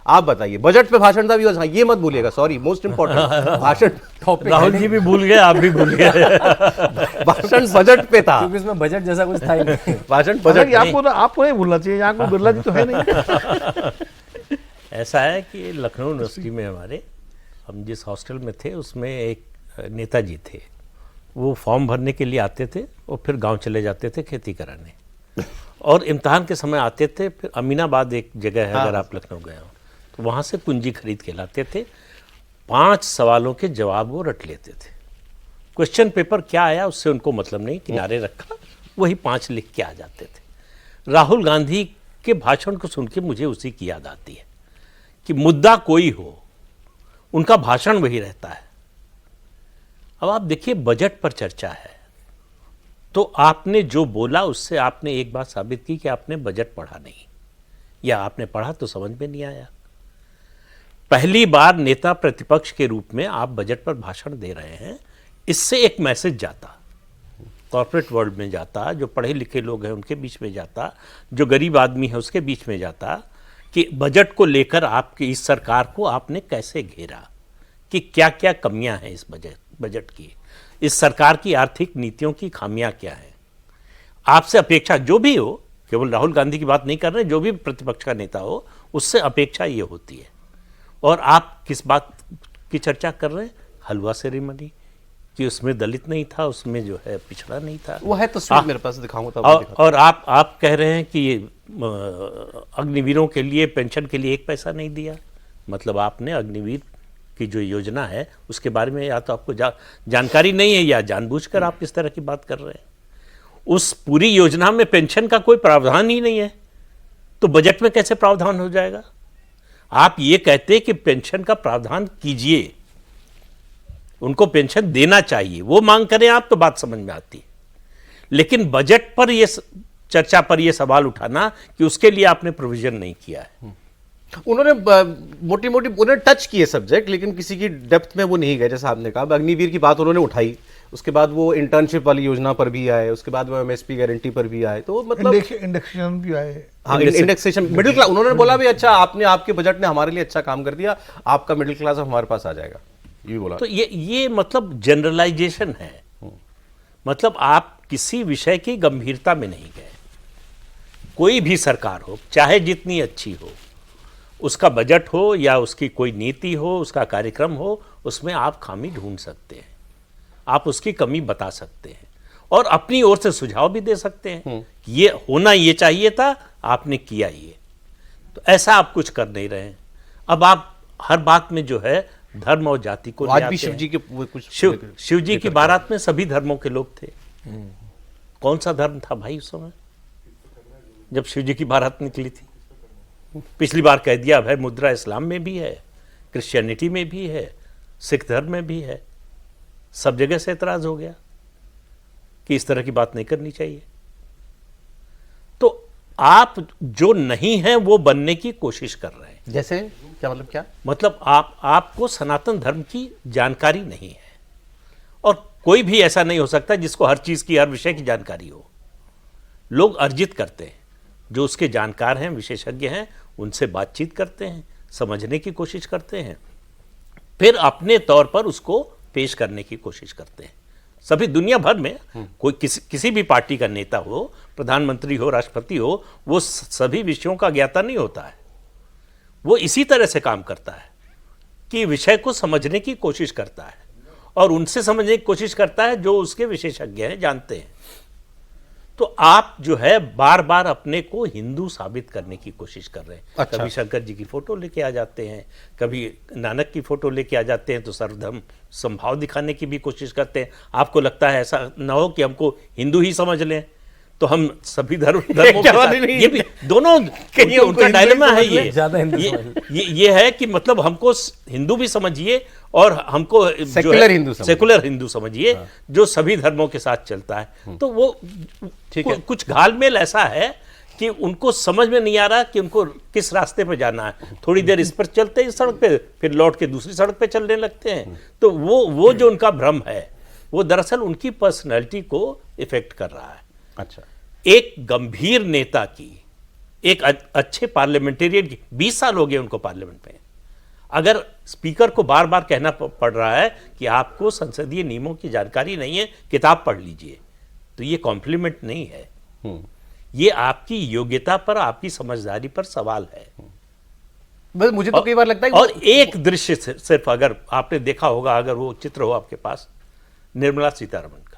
आप बताइए, बजट पे भाषण था भी, हाँ ये मत भूलिएगा, सॉरी मोस्ट इंपॉर्टेंट भाषण टॉपिक, राहुल जी भी भूल गए, आप भी भूल गए। भाषण बजट पे था, क्योंकि इसमें बजट जैसा कुछ था ही नहीं। भाषण बजट आपको नहीं भूलना चाहिए, यहाँ कोई बिरला जी तो है नहीं। ऐसा है कि लखनऊ यूनिवर्सिटी में हमारे, हम जिस हॉस्टल में थे उसमें एक नेताजी थे, वो फॉर्म भरने के लिए आते थे और फिर गांव चले जाते थे खेती कराने, और इम्तहान के समय आते थे। फिर अमीनाबाद एक जगह है, अगर आप लखनऊ गए हो तो वहाँ से कुंजी खरीद के लाते थे। 5 सवालों के जवाब वो रट लेते थे। क्वेश्चन पेपर क्या आया उससे उनको मतलब नहीं, किनारे रखा, वही 5 लिख के आ जाते थे। राहुल गांधी के भाषण को सुन के मुझे उसी की याद आती है कि मुद्दा कोई हो, उनका भाषण वही रहता है। अब आप देखिए, बजट पर चर्चा है तो आपने जो बोला उससे आपने एक बात साबित की कि आपने बजट पढ़ा नहीं, या आपने पढ़ा तो समझ में नहीं आया। पहली बार नेता प्रतिपक्ष के रूप में आप बजट पर भाषण दे रहे हैं, इससे एक मैसेज जाता, कॉर्पोरेट वर्ल्ड में जाता, जो पढ़े लिखे लोग हैं उनके बीच में जाता, जो गरीब आदमी है उसके बीच में जाता, कि बजट को लेकर आपकी इस सरकार को आपने कैसे घेरा, कि क्या क्या कमियां हैं इस बजट की, इस सरकार की आर्थिक नीतियों की खामियां क्या हैं। आपसे अपेक्षा जो भी हो, केवल राहुल गांधी की बात नहीं कर रहे, जो भी प्रतिपक्ष का नेता हो उससे अपेक्षा ये होती है। और आप किस बात की चर्चा कर रहे हैं? हलवा सेरेमनी, कि उसमें दलित नहीं था, उसमें जो है पिछड़ा नहीं था। वो है तस्वीर मेरे पास, दिखाऊंगा तब और आप कह रहे हैं कि अग्निवीरों के लिए पेंशन के लिए 1 पैसा नहीं दिया। मतलब आपने अग्निवीर की जो योजना है उसके बारे में या तो आपको जानकारी नहीं है, या जानबूझकर आप इस तरह की बात कर रहे हैं। उस पूरी योजना में पेंशन का कोई प्रावधान ही नहीं है, तो बजट में कैसे प्रावधान हो जाएगा? आप ये कहते कि पेंशन का प्रावधान कीजिए, उनको पेंशन देना चाहिए, वो मांग करें आप तो बात समझ में आती है। लेकिन बजट पर ये चर्चा पर ये सवाल उठाना कि उसके लिए आपने प्रोविजन नहीं किया है। उन्होंने मोटी मोटी उन्होंने टच किए सब्जेक्ट, लेकिन किसी की डेप्थ में वो नहीं गए। जैसा आपने कहा, अग्निवीर की बात उन्होंने उठाई, उसके बाद वो इंटर्नशिप वाली योजना पर भी आए, उसके बाद वो एमएसपी गारंटी पर भी आए, तो मतलब इंडेक्सेशन भी आए। हाँ, इंडेक्सेशन, मिडिल क्लास, उन्होंने बोला भी अच्छा आपने, आपके बजट ने हमारे लिए अच्छा काम कर दिया, आपका मिडिल क्लास हमारे पास आ जाएगा, ये भी बोला। तो ये मतलब जनरलाइजेशन है। मतलब आप किसी विषय की गंभीरता में नहीं गए। कोई भी सरकार हो, चाहे जितनी अच्छी हो, उसका बजट हो या उसकी कोई नीति हो, उसका कार्यक्रम हो, उसमें आप खामी ढूंढ सकते हैं, आप उसकी कमी बता सकते हैं और अपनी ओर से सुझाव भी दे सकते हैं कि ये होना ये चाहिए था, आपने किया ये। तो ऐसा आप कुछ कर नहीं रहे हैं। अब आप हर बात में जो है धर्म और जाति को आज भी शिव जी के कुछ शिव जी की बारात में सभी धर्मों के लोग थे। कौन सा धर्म था भाई उस समय जब शिव जी की बारात निकली थी? पिछली बार कह दिया भाई, मुद्रा इस्लाम में भी है, क्रिश्चियनिटी में भी है, सिख धर्म में भी है। सब जगह से एतराज हो गया कि इस तरह की बात नहीं करनी चाहिए। तो आप जो नहीं है वो बनने की कोशिश कर रहे हैं। जैसे क्या मतलब? क्या मतलब आपको सनातन धर्म की जानकारी नहीं है, और कोई भी ऐसा नहीं हो सकता जिसको हर चीज की, हर विषय की जानकारी हो। लोग अर्जित करते हैं, जो उसके जानकार हैं, विशेषज्ञ हैं, उनसे बातचीत करते हैं, समझने की कोशिश करते हैं, फिर अपने तौर पर उसको पेश करने की कोशिश करते हैं। सभी दुनिया भर में कोई किसी भी पार्टी का नेता हो, प्रधानमंत्री हो, राष्ट्रपति हो, वो सभी विषयों का ज्ञाता नहीं होता है। वो इसी तरह से काम करता है कि विषय को समझने की कोशिश करता है और उनसे समझने की कोशिश करता है जो उसके विशेषज्ञ हैं, जानते हैं। तो आप जो है बार बार अपने को हिंदू साबित करने की कोशिश कर रहे हैं। अच्छा। कभी शंकर जी की फोटो लेके आ जाते हैं, कभी नानक की फोटो लेके आ जाते हैं, तो सर्वधर्म समभाव दिखाने की भी कोशिश करते हैं। आपको लगता है ऐसा ना हो कि हमको हिंदू ही समझ लें, तो हम सभी धर्मों के साथ, ये भी दोनों उनका डायलेमा है। ये है कि मतलब हमको हिंदू भी समझिए और हमको सेकुलर हिंदू समझिए, जो सभी धर्मों के साथ चलता है। तो वो कुछ घालमेल ऐसा है कि उनको समझ में नहीं आ रहा कि उनको किस रास्ते पे जाना है। थोड़ी देर इस पर चलते हैं, इस सड़क पे, फिर लौट के दूसरी सड़क पे चलने लगते हैं। तो वो जो उनका भ्रम है, वो दरअसल उनकी पर्सनैलिटी को इफेक्ट कर रहा है। अच्छा, एक गंभीर नेता की एक अच्छे पार्लियामेंटेरियन की 20 साल हो गए उनको पार्लियामेंट में, अगर स्पीकर को बार बार कहना पड़ रहा है कि आपको संसदीय नियमों की जानकारी नहीं है, किताब पढ़ लीजिए, तो ये कॉम्प्लीमेंट नहीं है, ये आपकी योग्यता पर, आपकी समझदारी पर सवाल है। बस मुझे तो कई बार लगता है कि और एक दृश्य सिर्फ अगर आपने देखा होगा, अगर वो चित्र हो आपके पास, निर्मला सीतारमण